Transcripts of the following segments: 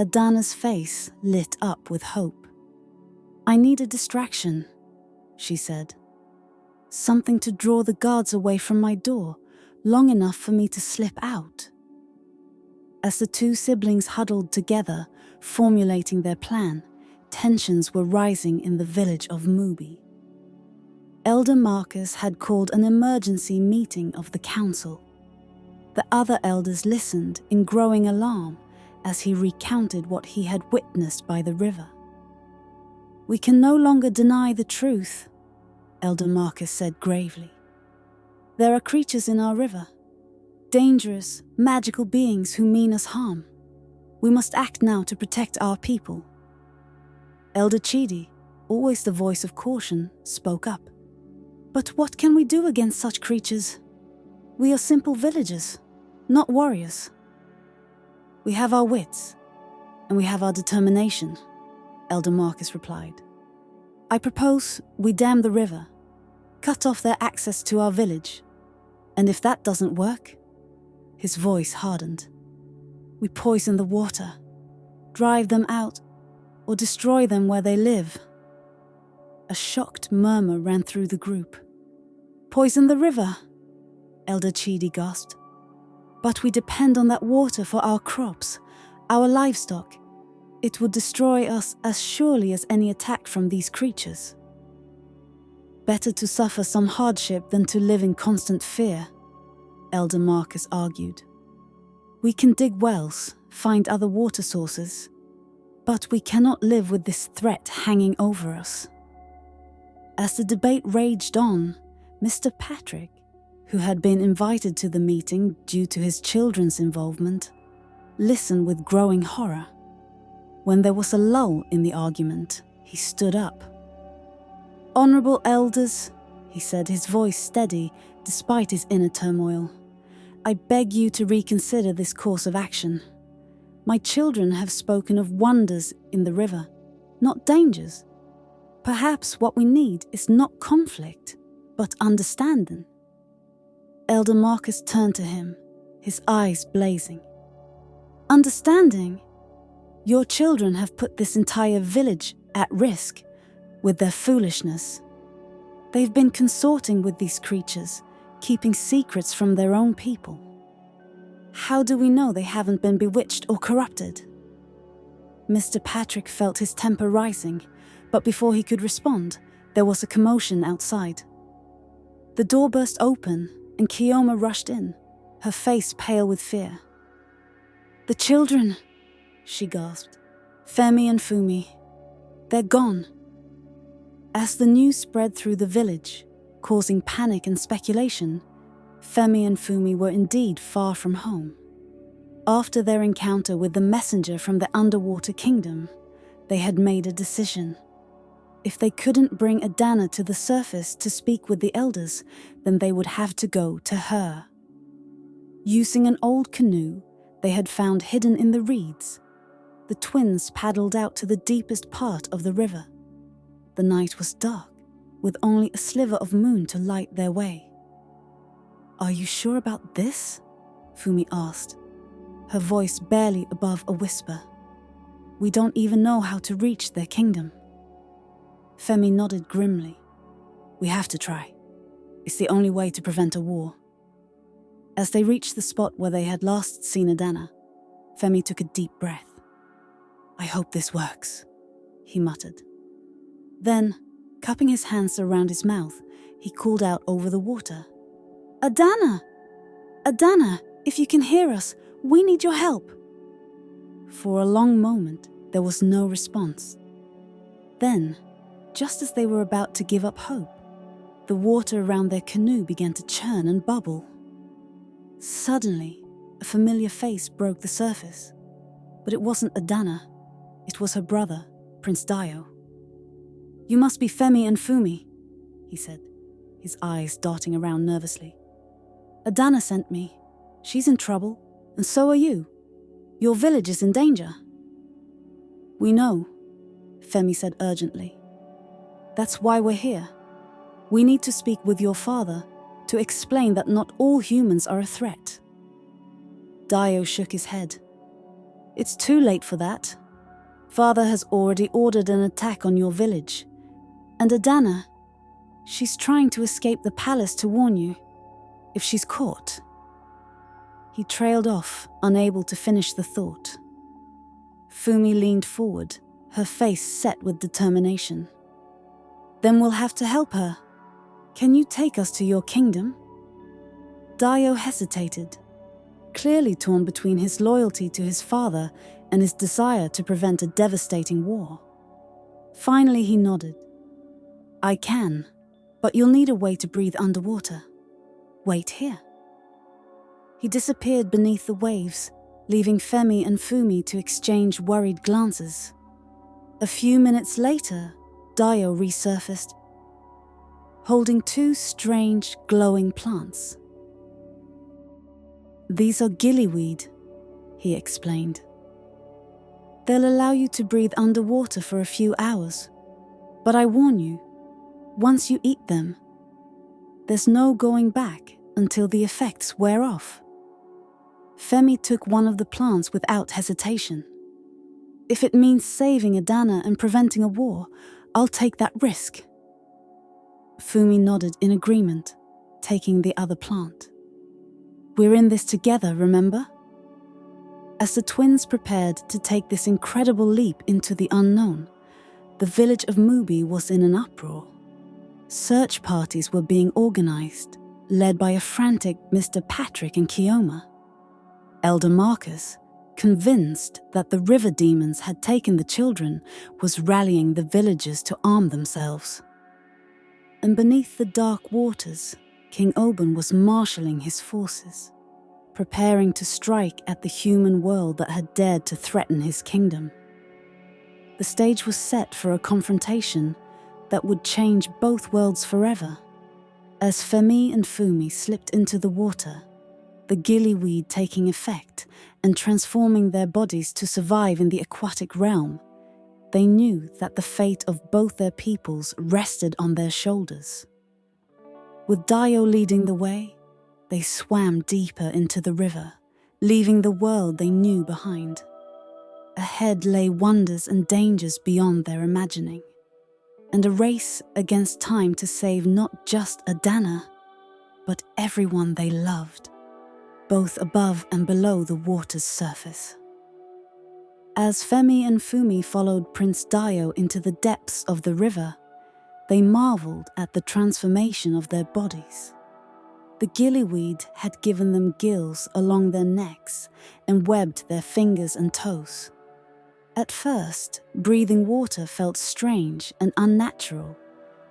Adana's face lit up with hope. "I need a distraction," she said. "Something to draw the guards away from my door, long enough for me to slip out." As the two siblings huddled together, formulating their plan, tensions were rising in the village of Mubi. Elder Marcus had called an emergency meeting of the council. The other elders listened in growing alarm as he recounted what he had witnessed by the river. "We can no longer deny the truth," Elder Marcus said gravely. "There are creatures in our river, dangerous, magical beings who mean us harm. We must act now to protect our people." Elder Chidi, always the voice of caution, spoke up. "But what can we do against such creatures? We are simple villagers, not warriors." "We have our wits, and we have our determination," Elder Marcus replied. "I propose we dam the river, cut off their access to our village, and if that doesn't work," his voice hardened, "we poison the water, drive them out, or destroy them where they live." A shocked murmur ran through the group. "Poison the river?" Elder Chidi gasped. "But we depend on that water for our crops, our livestock. It would destroy us as surely as any attack from these creatures." "Better to suffer some hardship than to live in constant fear," Elder Marcus argued. "We can dig wells, find other water sources, but we cannot live with this threat hanging over us." As the debate raged on, Mr. Patrick, who had been invited to the meeting due to his children's involvement, listened with growing horror. When there was a lull in the argument, he stood up. "Honorable elders," he said, his voice steady despite his inner turmoil, "I beg you to reconsider this course of action. My children have spoken of wonders in the river, not dangers. Perhaps what we need is not conflict, but understanding." Elder Marcus turned to him, his eyes blazing. "Understanding? Your children have put this entire village at risk with their foolishness. They've been consorting with these creatures, keeping secrets from their own people. How do we know they haven't been bewitched or corrupted?" Mr. Patrick felt his temper rising, but before he could respond, there was a commotion outside. The door burst open, and Chioma rushed in, her face pale with fear. "The children," she gasped. "Femi and Fumi. They're gone." As the news spread through the village, causing panic and speculation, Femi and Fumi were indeed far from home. After their encounter with the messenger from the underwater kingdom, they had made a decision. If they couldn't bring Adana to the surface to speak with the elders, then they would have to go to her. Using an old canoe they had found hidden in the reeds, the twins paddled out to the deepest part of the river. The night was dark, with only a sliver of moon to light their way. "Are you sure about this?" Fumi asked, her voice barely above a whisper. "We don't even know how to reach their kingdom." Femi nodded grimly. "We have to try. It's the only way to prevent a war." As they reached the spot where they had last seen Adana, Femi took a deep breath. "I hope this works," he muttered. Then, cupping his hands around his mouth, he called out over the water. "Adana! Adana, if you can hear us, we need your help." For a long moment, there was no response. Then, just as they were about to give up hope, the water around their canoe began to churn and bubble. Suddenly, a familiar face broke the surface. But it wasn't Adana. It was her brother, Prince Dio. "You must be Femi and Fumi," he said, his eyes darting around nervously. "Adana sent me. She's in trouble, and so are you. Your village is in danger." "We know," Femi said urgently. "That's why we're here. We need to speak with your father to explain that not all humans are a threat." Dio shook his head. It's too late for that. Father has already ordered an attack on your village. And Adana, she's trying to escape the palace to warn you, if she's caught." He trailed off, unable to finish the thought. Fumi leaned forward, her face set with determination. "Then we'll have to help her. Can you take us to your kingdom?" Dio hesitated, clearly torn between his loyalty to his father and his desire to prevent a devastating war. Finally he nodded. "I can, but you'll need a way to breathe underwater. Wait here." He disappeared beneath the waves, leaving Femi and Fumi to exchange worried glances. A few minutes later, Dio resurfaced, holding two strange, glowing plants. "These are gillyweed," he explained. "They'll allow you to breathe underwater for a few hours. But I warn you, once you eat them, there's no going back until the effects wear off." Femi took one of the plants without hesitation. "If it means saving Adana and preventing a war, I'll take that risk." Fumi nodded in agreement, taking the other plant. "We're in this together, remember?" As the twins prepared to take this incredible leap into the unknown, the village of Mubi was in an uproar. Search parties were being organized, led by a frantic Mr. Patrick and Chioma. Elder Marcus, convinced that the river demons had taken the children, was rallying the villagers to arm themselves. And beneath the dark waters, King Oban was marshalling his forces, preparing to strike at the human world that had dared to threaten his kingdom. The stage was set for a confrontation that would change both worlds forever. As Femi and Fumi slipped into the water, the gillyweed taking effect and transforming their bodies to survive in the aquatic realm, they knew that the fate of both their peoples rested on their shoulders. With Dio leading the way, they swam deeper into the river, leaving the world they knew behind. Ahead lay wonders and dangers beyond their imagining, and a race against time to save not just Adana, but everyone they loved, both above and below the water's surface. As Femi and Fumi followed Prince Dio into the depths of the river, they marveled at the transformation of their bodies. The gillyweed had given them gills along their necks and webbed their fingers and toes. At first, breathing water felt strange and unnatural,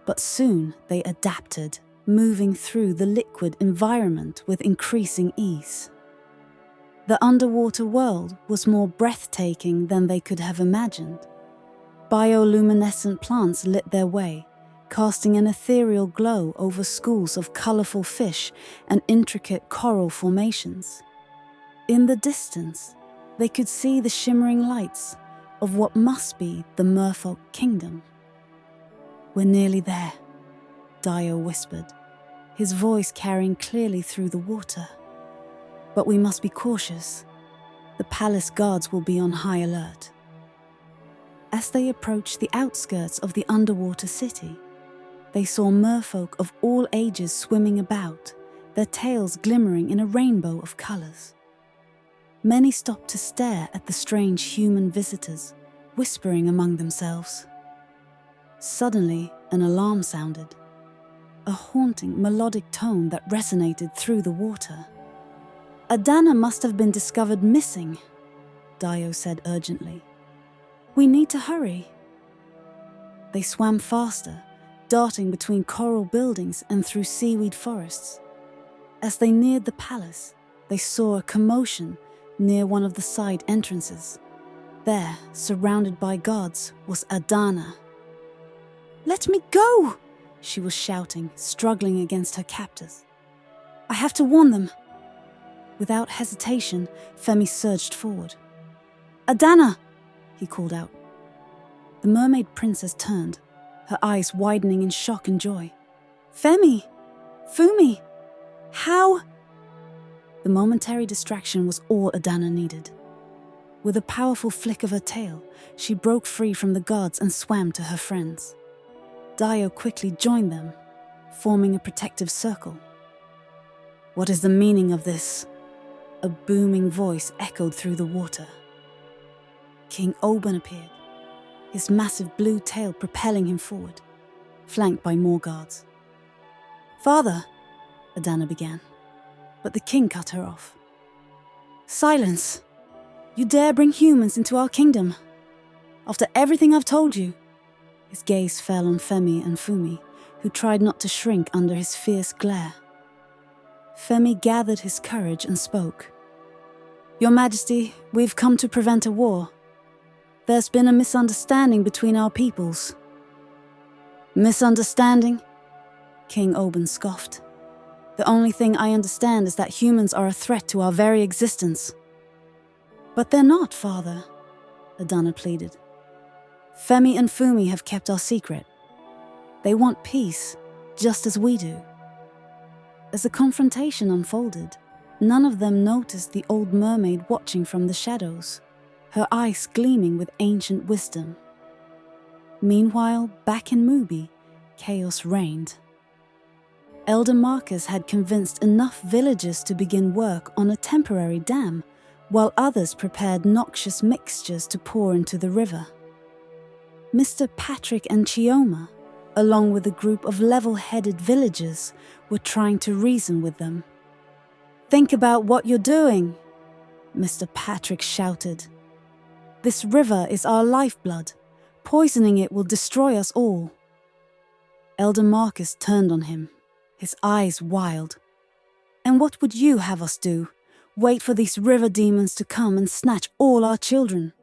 but soon they adapted, moving through the liquid environment with increasing ease. The underwater world was more breathtaking than they could have imagined. Bioluminescent plants lit their way, casting an ethereal glow over schools of colorful fish and intricate coral formations. In the distance, they could see the shimmering lights of what must be the merfolk kingdom. "We're nearly there," Dio whispered, his voice carrying clearly through the water. "But we must be cautious. The palace guards will be on high alert." As they approached the outskirts of the underwater city, they saw merfolk of all ages swimming about, their tails glimmering in a rainbow of colors. Many stopped to stare at the strange human visitors, whispering among themselves. Suddenly, an alarm sounded, a haunting, melodic tone that resonated through the water. "Adana must have been discovered missing," Dio said urgently. "We need to hurry." They swam faster, darting between coral buildings and through seaweed forests. As they neared the palace, they saw a commotion near one of the side entrances. There, surrounded by guards, was Adana. "Let me go!" she was shouting, struggling against her captors. "I have to warn them." Without hesitation, Femi surged forward. "Adana!" he called out. The mermaid princess turned, her eyes widening in shock and joy. "Femi! Fumi! How?" The momentary distraction was all Adana needed. With a powerful flick of her tail, she broke free from the guards and swam to her friends. Dio quickly joined them, forming a protective circle. "What is the meaning of this?" A booming voice echoed through the water. King Oban appeared, his massive blue tail propelling him forward, flanked by more guards. "Father," Adana began, but the king cut her off. "Silence! You dare bring humans into our kingdom? After everything I've told you?" His gaze fell on Femi and Fumi, who tried not to shrink under his fierce glare. Femi gathered his courage and spoke. "Your Majesty, we've come to prevent a war. There's been a misunderstanding between our peoples." "Misunderstanding?" King Oban scoffed. "The only thing I understand is that humans are a threat to our very existence." "But they're not, Father," Adana pleaded. "Femi and Fumi have kept our secret. They want peace, just as we do." As the confrontation unfolded, none of them noticed the old mermaid watching from the shadows, her eyes gleaming with ancient wisdom. Meanwhile, back in Mubi, chaos reigned. Elder Marcus had convinced enough villagers to begin work on a temporary dam, while others prepared noxious mixtures to pour into the river. Mr. Patrick and Chioma, along with a group of level-headed villagers, were trying to reason with them. "Think about what you're doing," Mr. Patrick shouted. "This river is our lifeblood. Poisoning it will destroy us all." Elder Marcus turned on him, his eyes wild. "And what would you have us do? Wait for these river demons to come and snatch all our children?"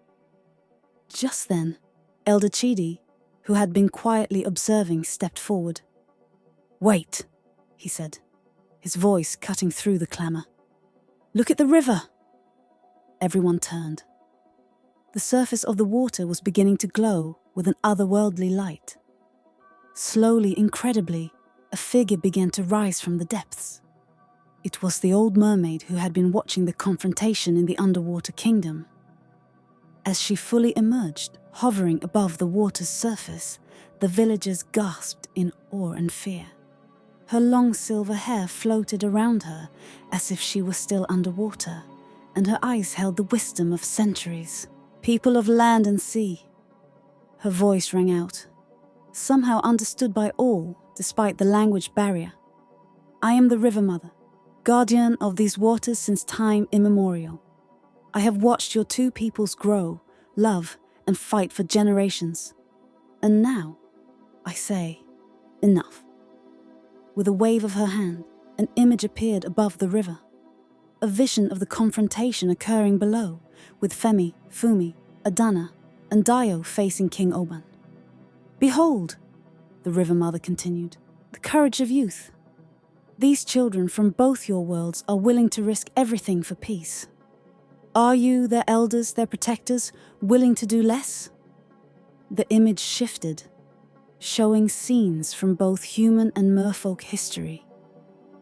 Just then, Elder Chidi, who had been quietly observing, stepped forward. "Wait," he said, his voice cutting through the clamour. "Look at the river." Everyone turned. The surface of the water was beginning to glow with an otherworldly light. Slowly, incredibly, a figure began to rise from the depths. It was the old mermaid who had been watching the confrontation in the underwater kingdom. As she fully emerged, hovering above the water's surface, the villagers gasped in awe and fear. Her long silver hair floated around her as if she was still underwater, and her eyes held the wisdom of centuries. "People of land and sea," her voice rang out, somehow understood by all despite the language barrier. "I am the River Mother, guardian of these waters since time immemorial. I have watched your two peoples grow, love, and fight for generations. And now, I say, enough." With a wave of her hand, an image appeared above the river. A vision of the confrontation occurring below, with Femi, Fumi, Adana, and Dio facing King Oban. "Behold," the River Mother continued, "the courage of youth. These children from both your worlds are willing to risk everything for peace. Are you, their elders, their protectors, willing to do less?" The image shifted, showing scenes from both human and merfolk history.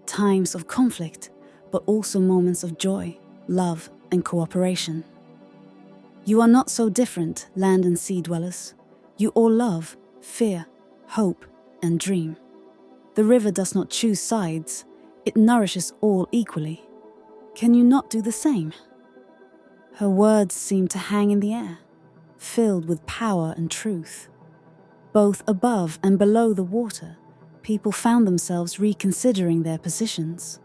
Times of conflict, but also moments of joy, love, and cooperation. "You are not so different, land and sea dwellers. You all love, fear, hope, and dream. The river does not choose sides. It nourishes all equally. Can you not do the same?" Her words seemed to hang in the air, filled with power and truth. Both above and below the water, people found themselves reconsidering their positions.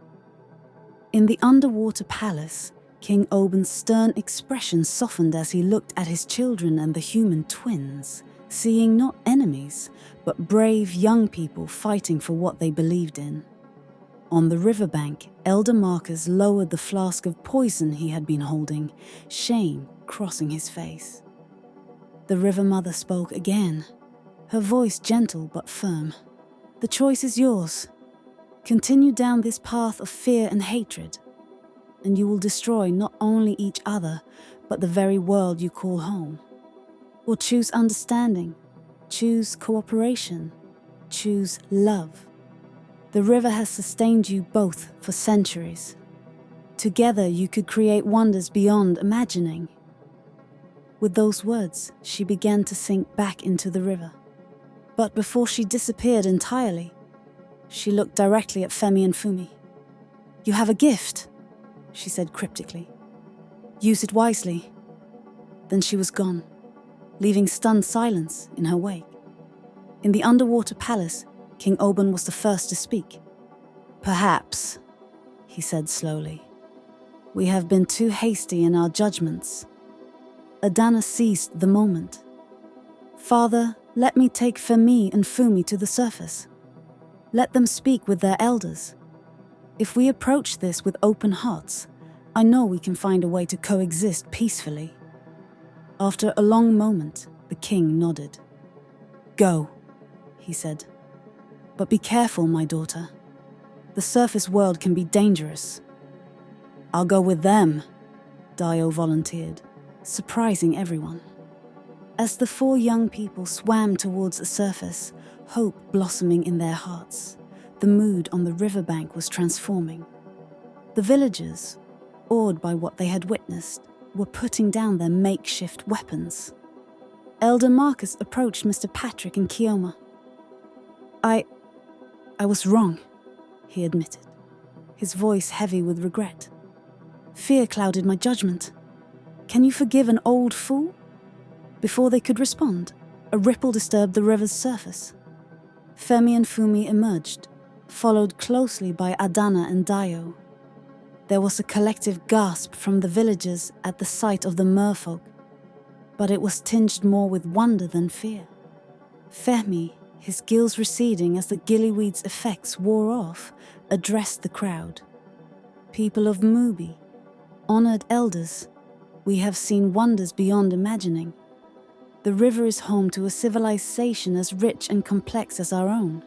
In the underwater palace, King Oban's stern expression softened as he looked at his children and the human twins, seeing not enemies, but brave young people fighting for what they believed in. On the riverbank, Elder Marcus lowered the flask of poison he had been holding, shame crossing his face. The River Mother spoke again, her voice gentle but firm. "The choice is yours. Continue down this path of fear and hatred, and you will destroy not only each other, but the very world you call home. Or choose understanding, choose cooperation, choose love. The river has sustained you both for centuries. Together you could create wonders beyond imagining. With those words, she began to sink back into the river. But before she disappeared entirely, she looked directly at Femi and Fumi. "You have a gift," she said cryptically. "Use it wisely." Then she was gone, leaving stunned silence in her wake. In the underwater palace, King Oban was the first to speak. "Perhaps," he said slowly, "we have been too hasty in our judgments." Adana seized the moment. "Father, let me take Femi and Fumi to the surface. Let them speak with their elders. If we approach this with open hearts, I know we can find a way to coexist peacefully." After a long moment, the king nodded. "Go," he said. "But be careful, my daughter. The surface world can be dangerous." "I'll go with them," Dio volunteered, surprising everyone. As the four young people swam towards the surface, hope blossoming in their hearts, the mood on the riverbank was transforming. The villagers, awed by what they had witnessed, were putting down their makeshift weapons. Elder Marcus approached Mr. Patrick and Chioma. I was wrong," he admitted, his voice heavy with regret. "Fear clouded my judgment. Can you forgive an old fool?" Before they could respond, a ripple disturbed the river's surface. Femi and Fumi emerged, followed closely by Adana and Dio. There was a collective gasp from the villagers at the sight of the merfolk, but it was tinged more with wonder than fear. Femi, his gills receding as the gillyweed's effects wore off, addressed the crowd. "People of Mubi, honored elders, we have seen wonders beyond imagining. The river is home to a civilization as rich and complex as our own.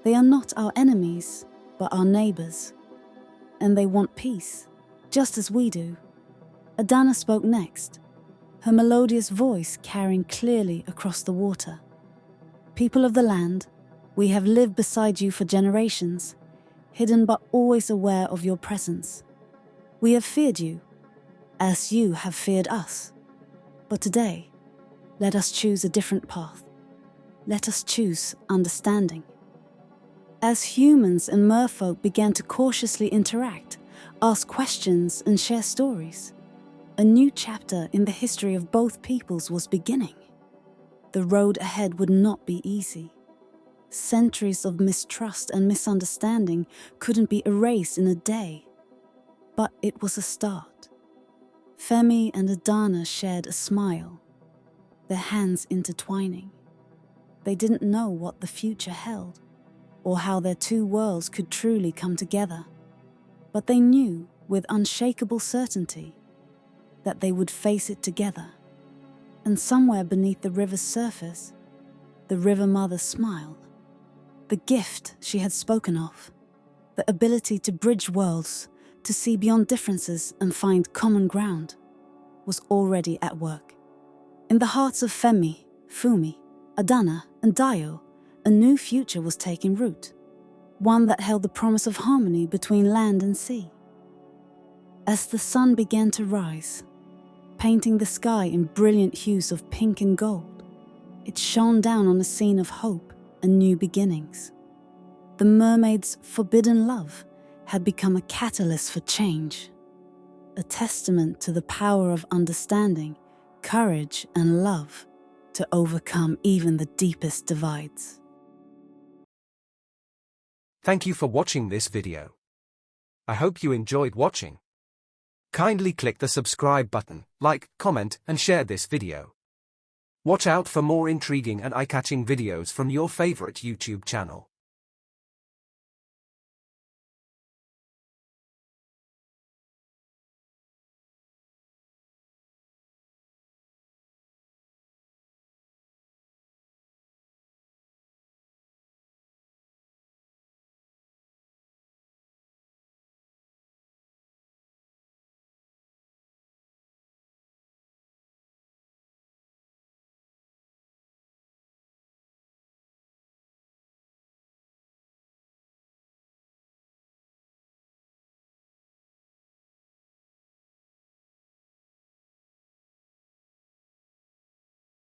They are not our enemies, but our neighbors. And they want peace, just as we do." Adana spoke next, her melodious voice carrying clearly across the water. "People of the land, we have lived beside you for generations, hidden but always aware of your presence. We have feared you, as you have feared us. But today, let us choose a different path. Let us choose understanding." As humans and merfolk began to cautiously interact, ask questions and share stories, a new chapter in the history of both peoples was beginning. The road ahead would not be easy. Centuries of mistrust and misunderstanding couldn't be erased in a day. But it was a start. Femi and Adana shared a smile, their hands intertwining. They didn't know what the future held, or how their two worlds could truly come together. But they knew with unshakable certainty that they would face it together. And somewhere beneath the river's surface, the River Mother smiled. The gift she had spoken of, the ability to bridge worlds, to see beyond differences and find common ground, was already at work. In the hearts of Femi, Fumi, Adana, and Dio, a new future was taking root, one that held the promise of harmony between land and sea. As the sun began to rise, painting the sky in brilliant hues of pink and gold, it shone down on a scene of hope and new beginnings. The mermaid's forbidden love had become a catalyst for change, a testament to the power of understanding, courage, and love to overcome even the deepest divides. Thank you for watching this video. I hope you enjoyed watching. Kindly click the subscribe button, like, comment, and share this video. Watch out for more intriguing and eye-catching videos from your favorite YouTube channel.